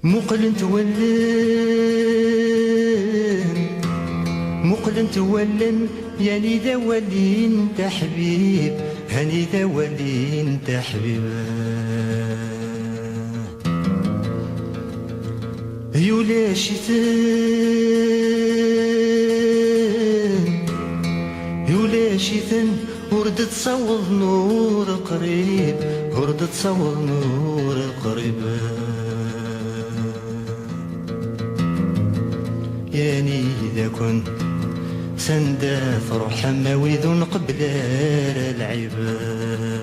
مقلنت ولن يعني ذا ولي انت حبيب، هاني ذا ولي انت حبيب. يولا شيثن ورد تصوض نور قريب، ورد تصوض نور قريب. يعني إذا كنت سندا فرح مواذ قبل العباد.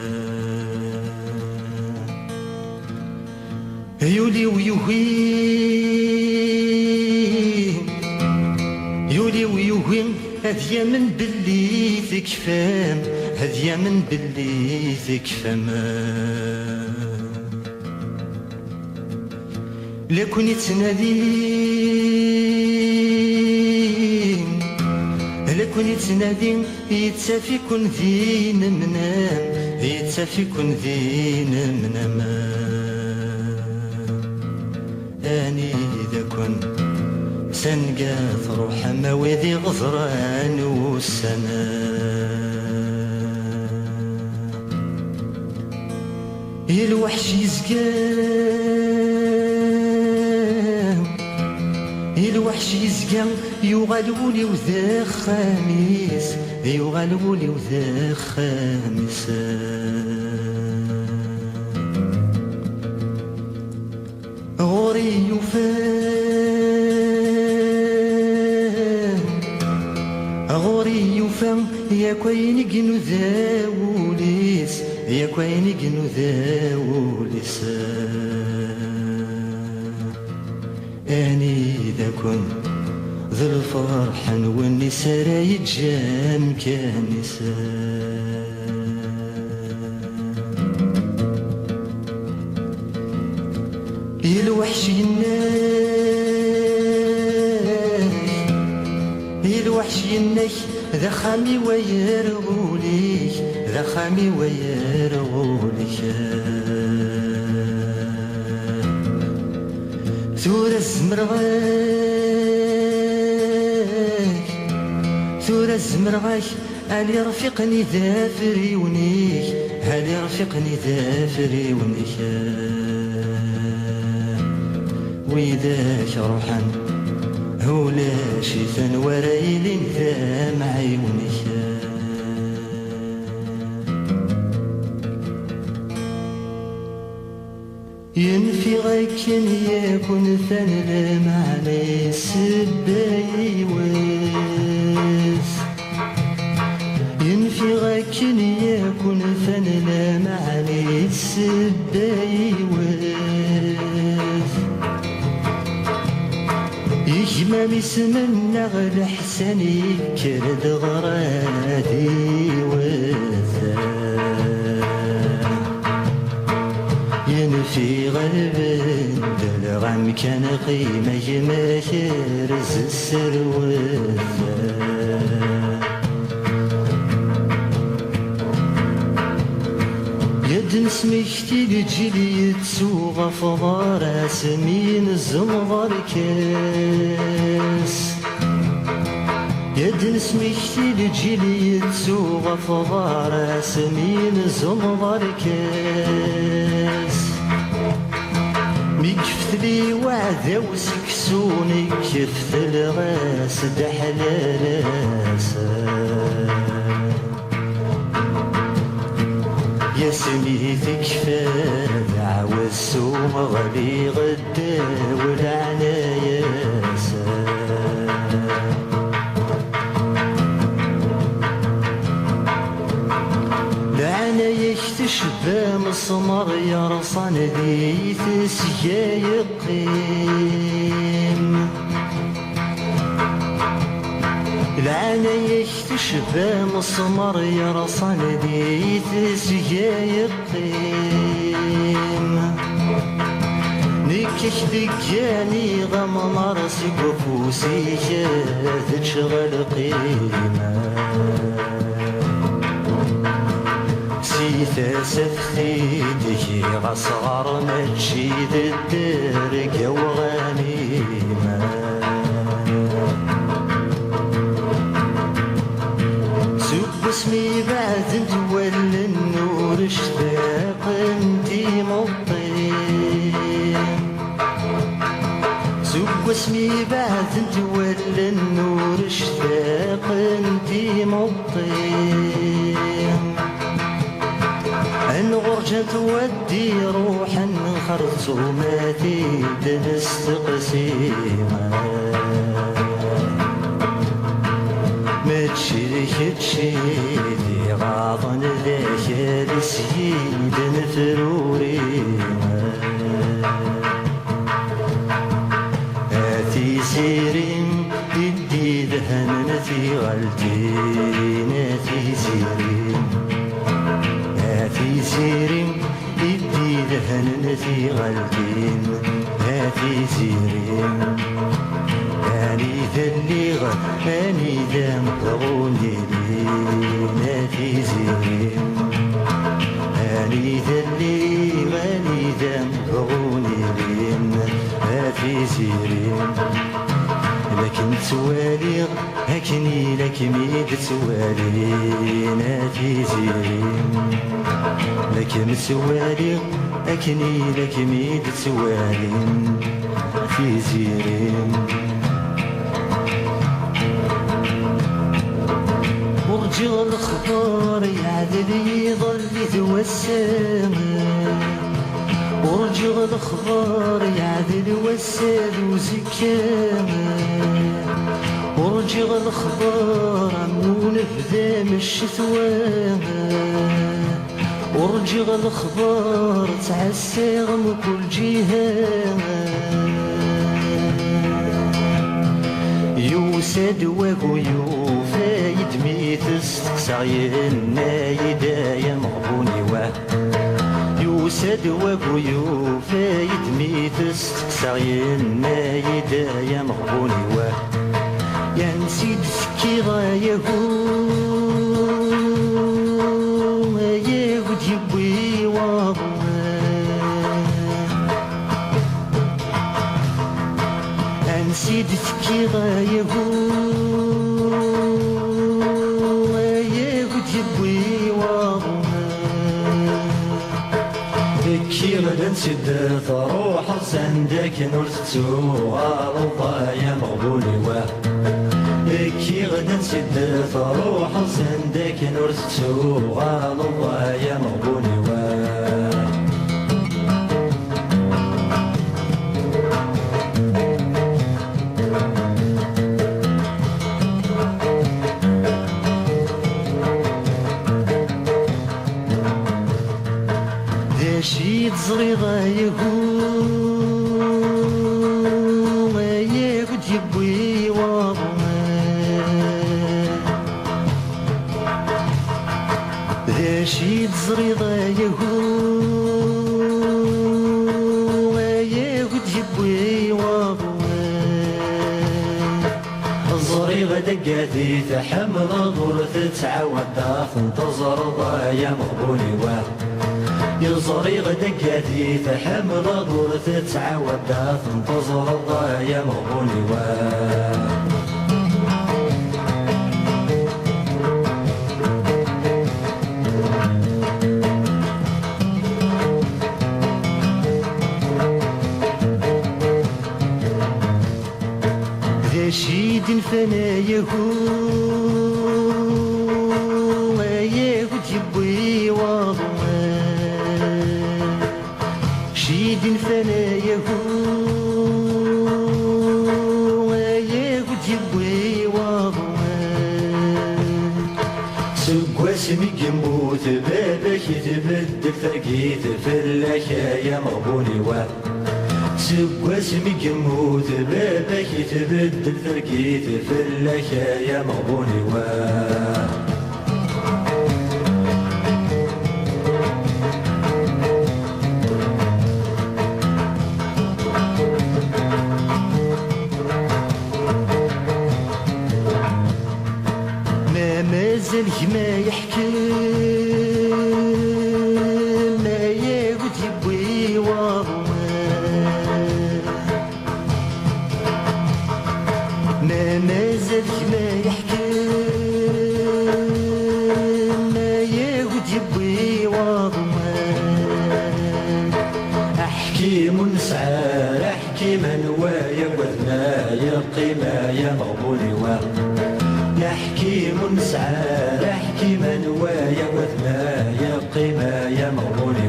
يولي ويوهين هذيا من بلي تكفام، هذيا من بلي تكفام. لكن يتنادين يتسافي كن ذين منام، يتسافي كن ذين منام. أني إذا كن سنقا تروح مواذي غزران والسنا. الوحش يزقام يغلبولي وذا خميس، يغلبولي وذا خميس. غوري يفهم يا كوين جنو ذا وليس، يا كوين جنو ذا وليس. أني إذا كنت ذو الفرح والنساء يتجام كنساء. الوحش ينك ذا خامي ويرغوليك، ذا خامي ويرغوليك. ثورة الزمرغاك هالي رفيقني ذا فريونيك، هالي رفيقني ذا فريونيك. وإذاك روحا هولا شيثان ورايلين ذا معيونيك. ينفي غيكن يكون ثنى معني سباي واس، ينفي غيكن يكون ثنى معني سباي واس. يجمع مسمنا غد حساني كرد غرادي وثا. ينفي غلبن دلغم كان قيمة يماكرز السروثا. يد نسمكتي لجلي يتسوغ فضار سمين الزمغر كاس. يد نسمكتي لجلي يتسوغ فضار سمين الزمغر كاس. ميكفت لي وعذا وسكسوني كفت الغاس دحلالاسا. يا سميتك فاد عاوز سوم غلي غدا والعنايا العنايا تشبه مسمر يرصن ديت سيايقين. العنايا تشبه مسمر يرصن ديت سيايقين. نكش دجاني غمر سقفوسي جاذ تشغل قيمة. دي تاسفتي ديكي غصغر ماشي الدرقة وغنيمة سب اسمي بعد تولى النور اشتاق انتي مطيم سب اسمي بعد تولى النور اشتاق انتي مطيم ان غرجة تودي روحا خرطوماتي دنستقسيمة ما تشيلي غاضن ذاك السيد نثروري آتي سيرين بدي ذهن نتي غلتين آتي سيرين آتي سيرين بدي ذهن نتي غلتين آتي سيرين أني ذليغ أني دام غوني ناتي زين أني ذليغ أني دام غوني ناتي زين لكن تواليغ هكني لك ميد توالي ناتي زين لكن تواليغ هكني لك ميد توالي ناتي زين ورجع الخبر يعدل يظل يتوسم ورجع الخبر يعدل وساد وزكام ورجع الخبر عمون فدام الشتوام ورجع الخبر تعساغ من كل جهة يوسد وغيو فايد ميت استقصاين نايدا مغبوني واه يوسد وغيو فايد ميت استقصاين نايدا مغبوني واه يا نسيد سكي غايهو ياهود يبوي واه نسيت تكي غايهو ياهود يبوي واضنا ذكي غدا نسد تروح سندك نرتو غالطا يا مغبوني واه ذكي غدا نسد تروح سندك نرتو غالطا يا مغبوني واه شيد صغيرة يهو ياهود يبوي واضنا ذا شيد صغيرة يهو ياهود يبوي واضنا الصغيرة دقاتي تحمل ضرث تعاود تنتظر يا مغبوني واه يصري غدقاتي تحمل ضرث تعاود تنتظر يا مغبوني واه ذا شيد فنا يهو ياهود يبوي واضنا شيد فنا يهو ياهود يبوي واضنا سقواس ميقموت بابك يتبدل ترقيت فلاك يا مغبوني واه سقواس ميقموت بابك يتبدل ترقيت فلاك يا مغبوني واه مازال ما يحكي وضمان ما مازالك ما يحكم ما يجبي وضمان حكيم سعار حكيم نوايا وذنا يقي ما يا مغبوني يا حكيم سعار حكيم نوايا وذنا يقي ما يا مغبوني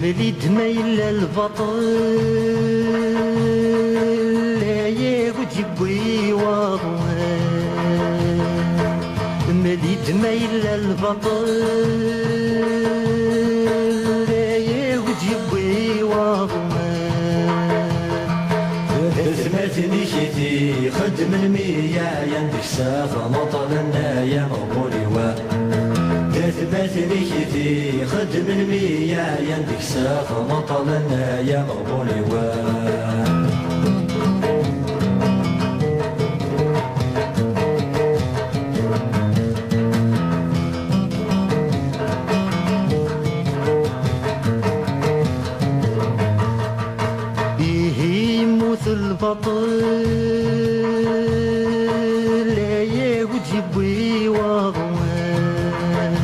مليد ما إلا البطل لا ياخد يبوي وضمان مليد ما إلا البطل لا ياخد يبوي وضمان ثماتني شتي خدم المية يندك سافة مطلنا يا مغبوني ثماتني شتي خدم المية يندك سافة مطلنا يا مغبوني البطل لا ياخد يبوي وضمان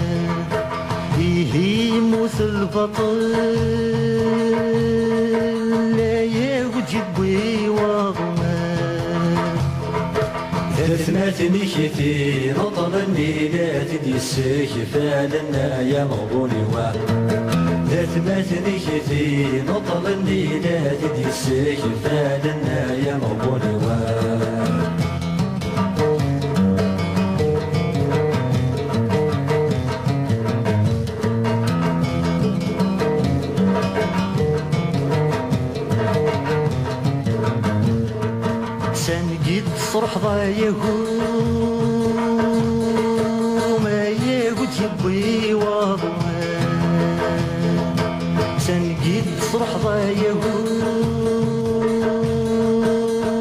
يموت البطل لا ياخد يبوي وضمان ثماتني شتي نطلني لا تدي فالنا يا مغبوني ثماتني شتي نطلني لا تدي فالنا يا مغبوني سنجد صرح ضايهو ما ياخد يبوي وضمان سنجد صرح ضايهو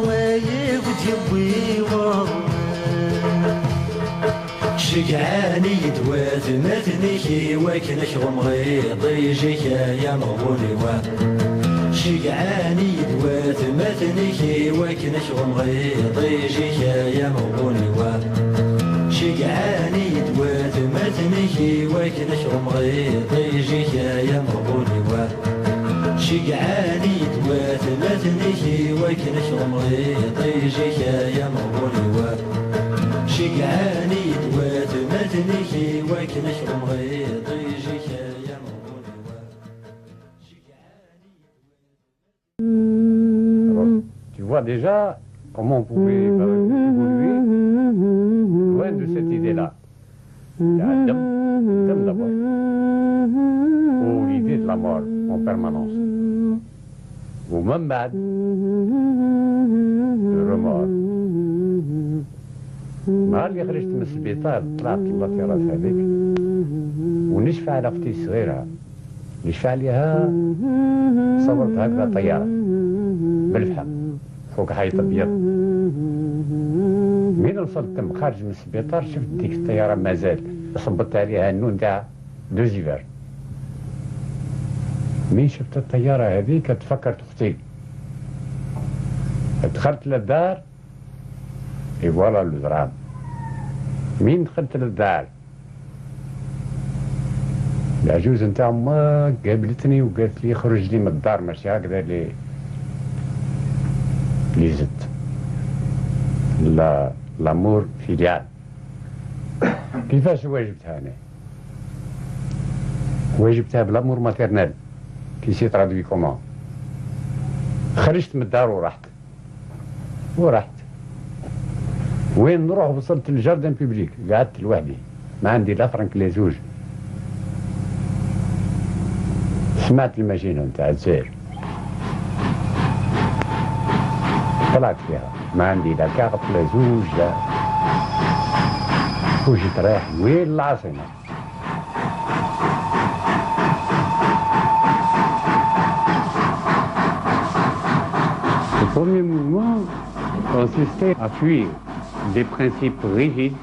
ما ياخد يبوي وضمان شقعاني دوات مثنيكي وكنك غمغيط يجيك يا مغبوني شقعاني دوات مثنيكي وكنك غمغيط يجيك يا مغبوني شقعاني دوات مثنيكي وكنك غمغيط يجيك يا مغبوني شقعاني دوات مثنيكي وكنك غمغيط يجيك يا مغبوني شقعاني دوات مثنيكي وكنك غمغيط يجيك يا مغبوني Tu vois déjà comment on pouvait évoluer loin de cette idée-là. Il y a un dame d'abord, ou l'idée de la mort en permanence. Ou même bad, le remords. نهار اللي خرجت من السبيطار طلعت الله في راس هذيك ونشفى على اختي الصغيره نشفى عليها صورت هكذا طياره بالفحم فوق حيط ابيض. من وصلت تم خارج من السبيطار شفت ديك الطياره مازال صبت عليها النون تاع دوزيفر. من شفت الطياره هذيك تفكرت اختي دخلت للدار اي فوالا لو درام. من دخلت للدار العجوز نتاع ما قابلتني وقالت لي خرج لي من الدار ماشي هكذا لي زدت لا لامور فيليال. كيفاش واجبتها انا؟ واجبتها بلامور ماتيرنال كي سي ترادوي كومون. خرجت من الدار ورحت وين نروح وصلت للجاردن بيبليك قعدت لوحدي ما عندي لا فرنك لا زوج. سمعت الماشينه نتاع الزير طلعت فيها ما عندي لا كارت لا زوج لا وجيت رايح وين العاصمه. premier mouvement consistait à fuir des principes rigides,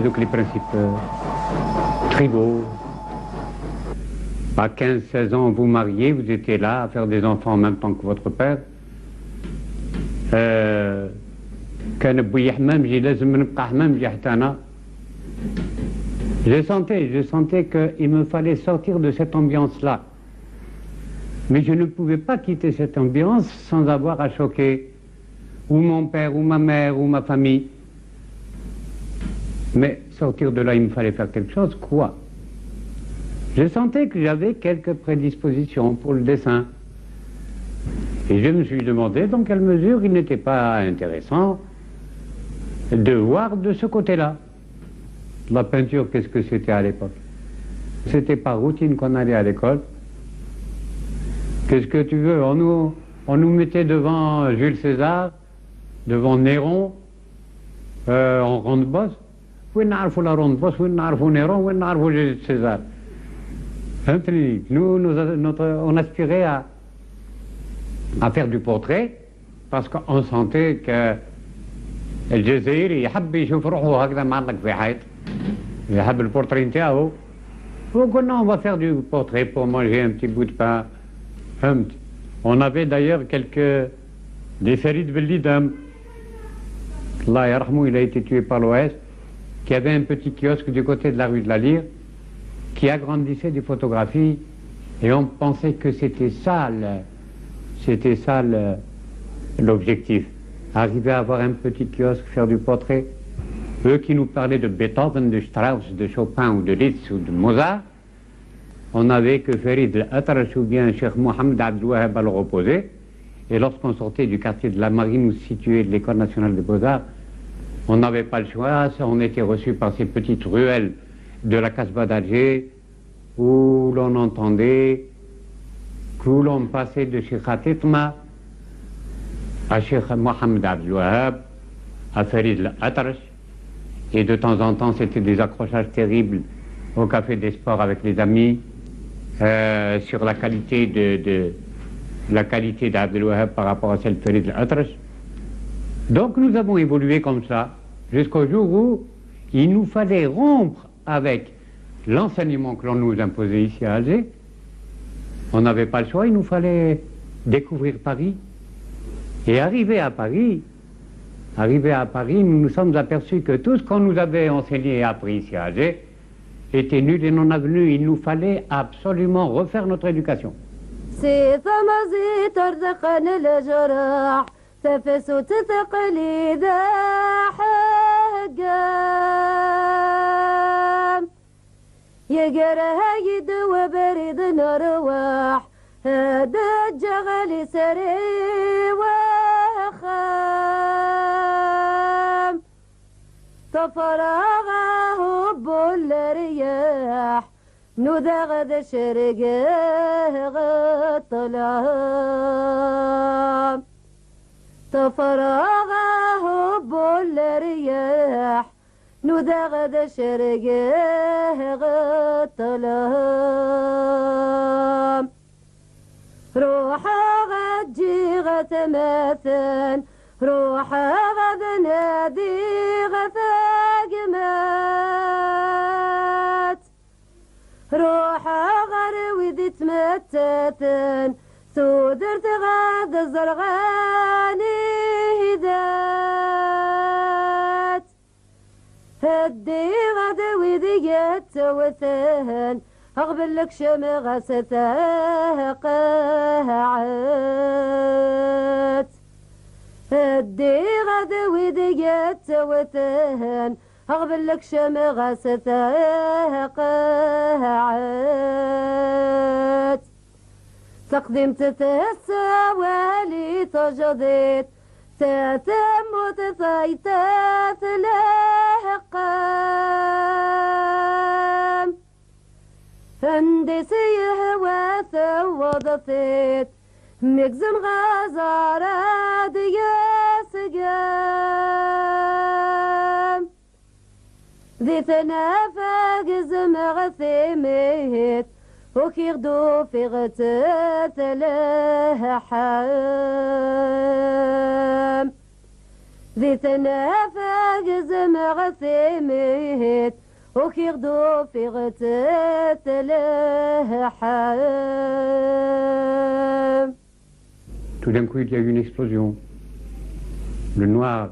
donc les principes tribaux. À 15-16 ans, vous mariez, vous étiez là à faire des enfants en même temps que votre père. Je sentais qu'il me fallait sortir de cette ambiance-là. Mais je ne pouvais pas quitter cette ambiance sans avoir à choquer ou mon père, ou ma mère, ou ma famille. Mais sortir de là, il me fallait faire quelque chose, quoi? Je sentais que j'avais quelques prédispositions pour le dessin. Et je me suis demandé dans quelle mesure il n'était pas intéressant de voir de ce côté-là. La peinture, qu'est-ce que c'était à l'époque? C'était par routine qu'on allait à l'école. Qu'est-ce que tu veux? On nous mettait devant Jules César, devant Néron, en ronde-bosse. Oui, n'arrivons la ronde-bosse, oui, n'arrivons Néron, oui, n'arrivons Jules César. On aspirait à faire du portrait parce qu'on sentait que الجزائري يحب يشوف روحه هكذا معلق في حيط يحب البورتري نتاعو وقلنا on va faire du portrait pour manger un petit bout de pain. On avait d'ailleurs des Farid Bellidam, Allah yarhamou, il a été tué par l'Ouest, qui avait un petit kiosque du côté de la rue de la Lyre qui agrandissait des photographies et on pensait que c'était ça l'objectif. Arriver à avoir un petit kiosque, faire du portrait. Eux qui nous parlaient de Beethoven, de Strauss, de Chopin ou de Liszt ou de Mozart, on n'avait que Farid al-Atrash ou bien Cheikh Mohamed Abdel Wahab à leur opposer. Et lorsqu'on sortait du quartier de la Marine ou situé de l'École nationale des Beaux-Arts, on n'avait pas le choix, on était reçus par ces petites ruelles de la Casbah d'Alger où l'on entendait, où l'on passait de Cheikh Atitma à Cheikh Mohamed Abdel Wahab, à Farid al-Atrash, et de temps en temps c'était des accrochages terribles au Café des Sports avec les amis sur la qualité d'Abdel Wahab par rapport à celle de Farid al-Atrash. Donc nous avons évolué comme ça jusqu'au jour où il nous fallait rompre avec l'enseignement que l'on nous imposait ici à Alger. On n'avait pas le choix, il nous fallait découvrir Paris. Et arrivé à Paris, nous nous sommes aperçus que tout ce qu'on nous avait enseigné et appris ici à Alger était nul et non avenu. Il nous fallait absolument refaire notre éducation. هذا الجغل سري وخام تفرغه بالرياح نذغ ذا شرقه الطلام تفرغه بالرياح نذغ ذا شرقه الطلام روحا غجي غتماثن روحا غد نادي غثاقمات روحا غروي ذي تمتتن سودرت غاد الزرغاني هدات هدي غدوي ذي يتوثن أقبل لك شمغ ستقاعد هدي غدوي دقيت وثهن أقبل لك شمغ ستقاعد تقدمت تسوالي تجديت تتم وتثيتات لهقام هندسي هوا ثوضثيت مكزن غازارة دياسقام ذي ثنافق زمغ ثيميت وكيغدو في غتات لحام ذي تنافق زمغ ثميت وكيغدو في غتات لحام. Tout d'un coup, il y a eu une explosion. Le noir.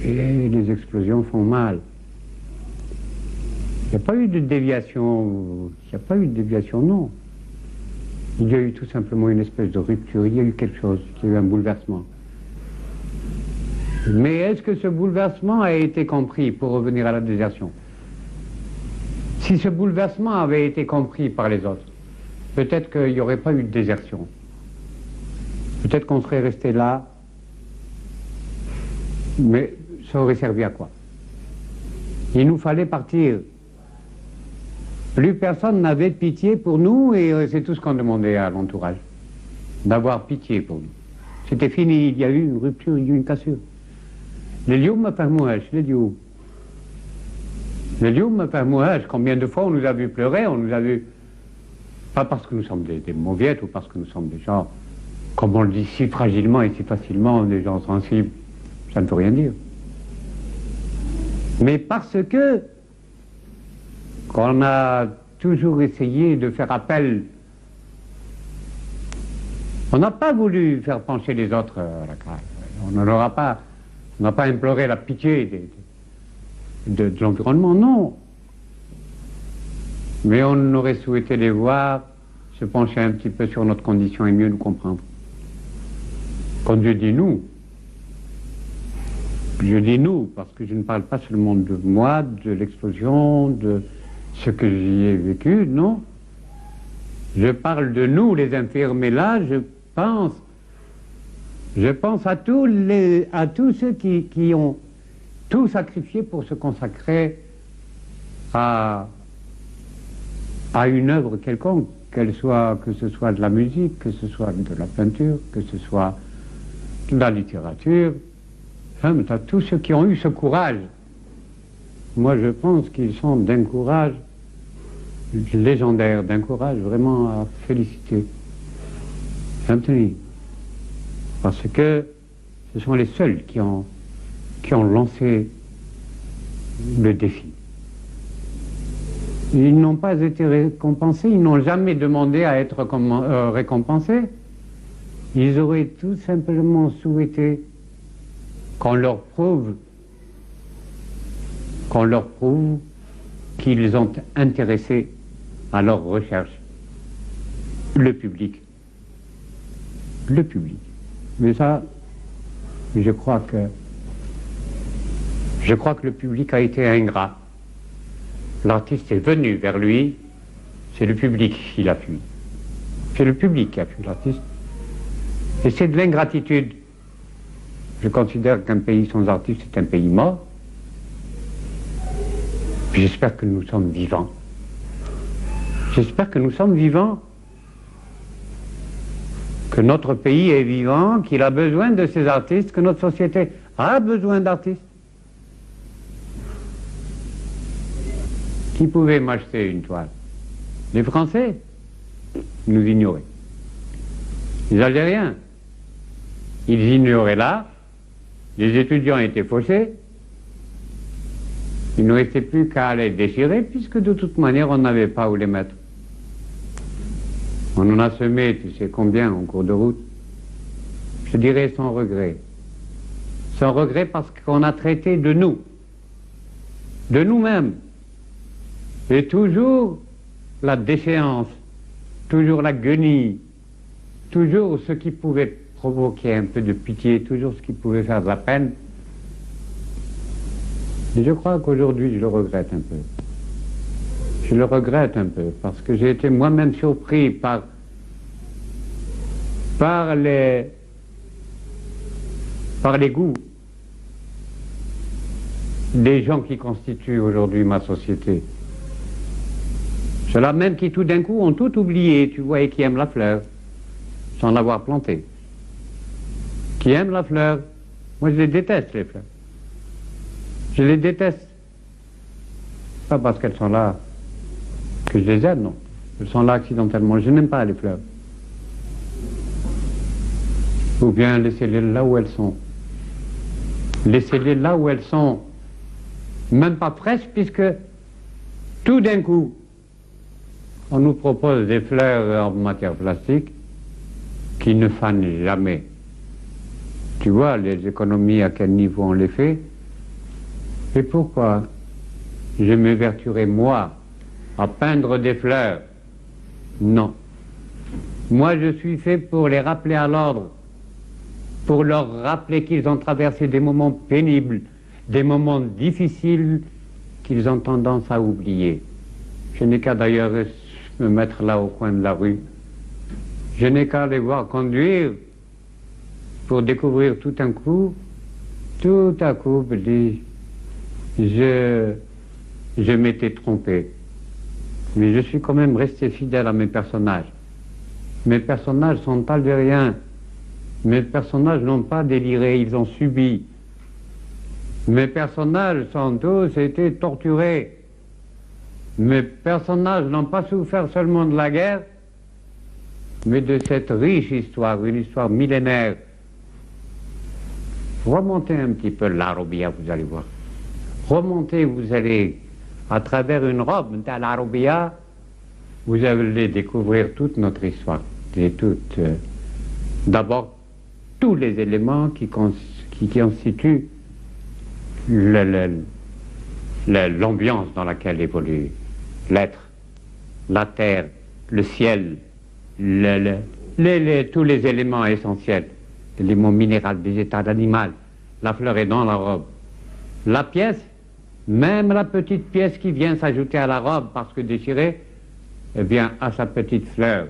Et les explosions font mal. Il n'y a pas eu de déviation. Il n'y a pas eu de déviation, non. Il y a eu tout simplement une espèce de rupture. Il y a eu quelque chose. Il y a eu un bouleversement. Mais est-ce que ce bouleversement a été compris, pour revenir à la désertion? Si ce bouleversement avait été compris par les autres, peut-être qu'il n'y aurait pas eu de désertion. Peut-être qu'on serait resté là, mais ça aurait servi à quoi? Il nous fallait partir. Plus personne n'avait pitié pour nous et c'est tout ce qu'on demandait à l'entourage, d'avoir pitié pour nous. C'était fini, il y a eu une rupture, il y a eu une cassure. Les lieux me permouhent, les lieux. Les lieux me permouhent, combien de fois on nous a vu pleurer, on nous a vu... Pas parce que nous sommes des mauviettes ou parce que nous sommes des gens, comme on le dit si fragilement et si facilement, des gens sensibles, ça ne veut rien dire. Mais parce que qu'on a toujours essayé de faire appel, on n'a pas voulu faire pencher les autres à la grâce. On n'a pas imploré la pitié de l'environnement, non. Mais on aurait souhaité les voir se pencher un petit peu sur notre condition et mieux nous comprendre. Quand je dis nous parce que je ne parle pas seulement de moi, de l'explosion, de ce que j'y ai vécu, non. Je parle de nous, les infirmes, et là, je pense à tous ceux qui ont tout sacrifié pour se consacrer à une œuvre quelconque, que ce soit de la musique, que ce soit de la peinture, que ce soit de la littérature, enfin, à tous ceux qui ont eu ce courage. Moi, je pense qu'ils sont d'un courage légendaire, d'un courage vraiment à féliciter. Anthony. Parce que ce sont les seuls qui ont lancé le défi. Ils n'ont pas été récompensés, ils n'ont jamais demandé à être récompensés. Ils auraient tout simplement souhaité qu'on leur prouve qu'ils ont intéressé à leur recherche le public. Le public. Mais ça, je crois que le public a été ingrat. L'artiste est venu vers lui, c'est le public qui l'a fui. C'est le public qui a fui l'artiste. Et c'est de l'ingratitude. Je considère qu'un pays sans artiste est un pays mort. J'espère que nous sommes vivants. J'espère que nous sommes vivants, que notre pays est vivant, qu'il a besoin de ces artistes, que notre société a besoin d'artistes. Qui pouvait m'acheter une toile? Les Français nous ignoraient. Les Algériens, ils ignoraient là. Les étudiants étaient fauchés. Il ne restait plus qu'à les déchirer, puisque de toute manière, on n'avait pas où les mettre. On en a semé, tu sais combien, en cours de route. Je dirais sans regret. Sans regret parce qu'on a traité de nous, de nous-mêmes. Et toujours la déchéance, toujours la guenille, toujours ce qui pouvait provoquer un peu de pitié, toujours ce qui pouvait faire de la peine. Et je crois qu'aujourd'hui, je le regrette un peu. Je le regrette un peu, parce que j'ai été moi-même surpris par les goûts des gens qui constituent aujourd'hui ma société. Ceux-là même qui tout d'un coup ont tout oublié, tu vois, et qui aiment la fleur, sans l'avoir plantée. Qui aiment la fleur. Moi, je les déteste, les fleurs. Je les déteste. Pas parce qu'elles sont là que je les aime, non. Elles sont là accidentellement. Je n'aime pas les fleurs. Ou bien laissez-les là où elles sont. Laissez-les là où elles sont. Même pas fraîches, puisque tout d'un coup, on nous propose des fleurs en matière plastique qui ne fanent jamais. Tu vois les économies à quel niveau on les fait. Et pourquoi je m'évertuerais, moi, à peindre des fleurs? Non. Moi, je suis fait pour les rappeler à l'ordre, pour leur rappeler qu'ils ont traversé des moments pénibles, des moments difficiles qu'ils ont tendance à oublier. Je n'ai qu'à d'ailleurs me mettre là au coin de la rue. Je n'ai qu'à les voir conduire pour découvrir tout à coup, je m'étais trompé. Mais je suis quand même resté fidèle à mes personnages. Mes personnages sont algériens. Mes personnages n'ont pas déliré, ils ont subi. Mes personnages sont tous été torturés. Mes personnages n'ont pas souffert seulement de la guerre, mais de cette riche histoire, une histoire millénaire. Remontez un petit peu l'Arabia, vous allez voir. Remontez, vous allez, à travers une robe de l'Arabia, vous allez découvrir toute notre histoire. D'abord, tous les éléments qui constituent l'ambiance dans laquelle évolue l'être, la terre, le ciel, tous les éléments essentiels, l'élément minéral, végétal, animal. La fleur est dans la robe. La pièce, même la petite pièce qui vient s'ajouter à la robe parce que déchirée, eh bien, à sa petite fleur,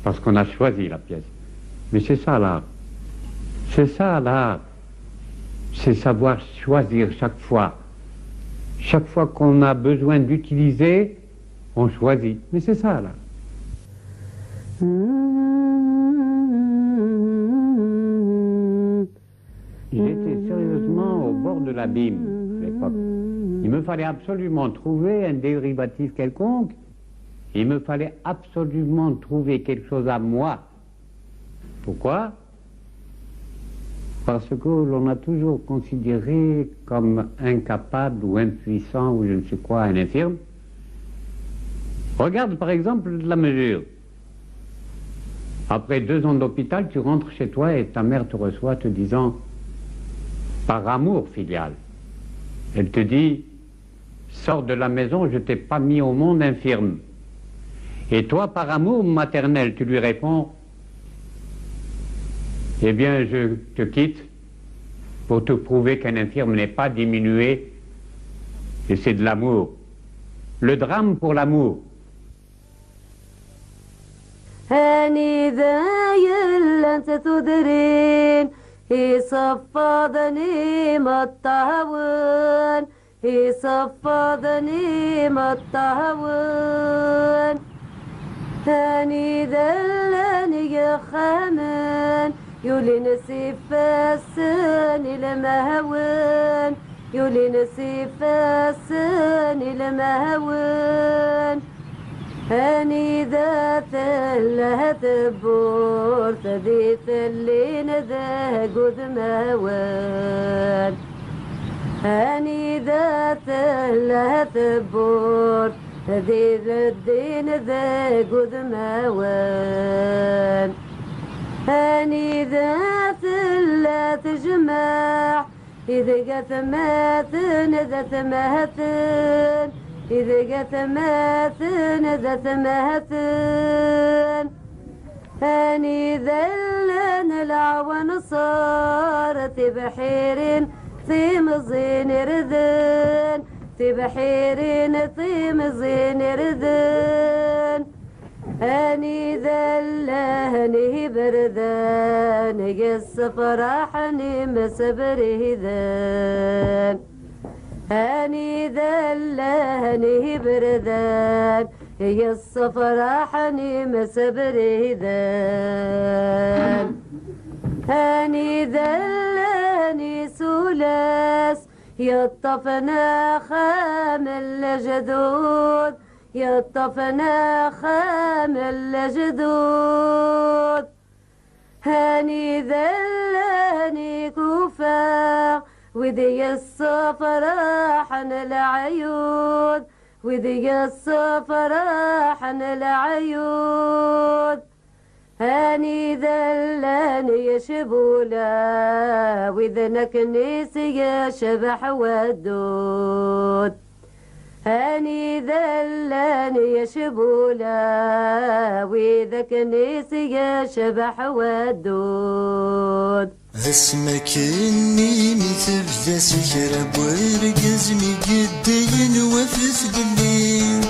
parce qu'on a choisi la pièce. Mais c'est ça l'art. C'est ça l'art. C'est savoir choisir chaque fois. Chaque fois qu'on a besoin d'utiliser, on choisit. Mais c'est ça là. J'étais sérieusement au bord de l'abîme à l'époque. Il me fallait absolument trouver un dérivatif quelconque. Il me fallait absolument trouver quelque chose à moi. Pourquoi? Parce que l'on a toujours considéré comme incapable ou impuissant ou je ne sais quoi, un infirme. Regarde par exemple la mesure. Après 2 ans d'hôpital, tu rentres chez toi et ta mère te reçoit te disant, par amour filial, elle te dit, sors de la maison, je t'ai pas mis au monde infirme. Et toi, par amour maternel, tu lui réponds, eh bien, je te quitte pour te prouver qu'un infirme n'est pas diminué, et c'est de l'amour. Le drame pour l'amour. هاني ذايل انت تدرين يصفضني مطهون يصفضني مطهون هاني ذلني يا خامن يولي نسيف السن المهون يولي نسيف السن المهون هاني ذات لها تبور تديت اللي ندى قد موان هاني ذات لها تبور تديت الدين ذا قد موان هاني ذات لا تجمع إذا قتماتن إذا تمهتن إذا قتماتن إذا تمهتن هاني ذلن العوان صارت بحير ثيم زين ردن تبحيرين ثيم زين ردن هاني ذلهني بردان قس فرحني مسبره ذان هاني ذلهني بردان قس فرحني مسبره ذان هاني ذلهني سولاس يطفنا خامل جدود يطفنا خامل جدود هاني ذلاني كوفا وذي الصفراح العيود وذي الصفراح العيود هاني ذلاني يا شبولا وذنك نيسي يا شبح ودود هاني ذلاني يا شبولا وذاك نيسي يا شبح ودود اسمك اني مثل سكر بورقز مقدين وفث قليل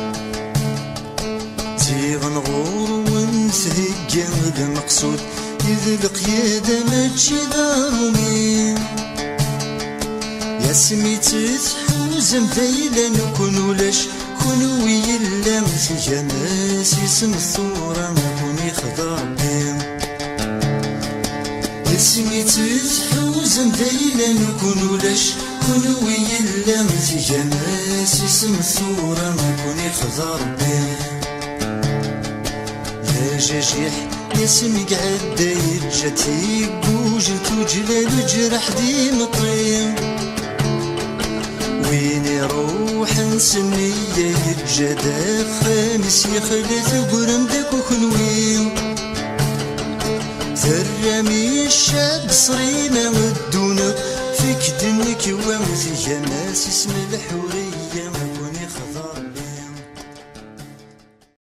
تيغن غور ونسهق المقصود إذ القيادة ماتشي دارومين يا سميت تحوزم ذيلا نكون ولاش كونو يلا مسيجا ناس يسم الثورة نكوني خضار بهم يا سميت تحوزم ذيلا نكون ولاش كونو يلا مسيجا ناس يسم الثورة نكوني خضار بهم يا جاجيح ياسم قعد داير جاتي بوجلت وجلال جرح دي مطيم وين يروح نسمي يتجدى خامس يخلث قرم داك وخنويم ثرمي الشاب صريمة ودونك فيك دنك ومثي ناس اسم الحورية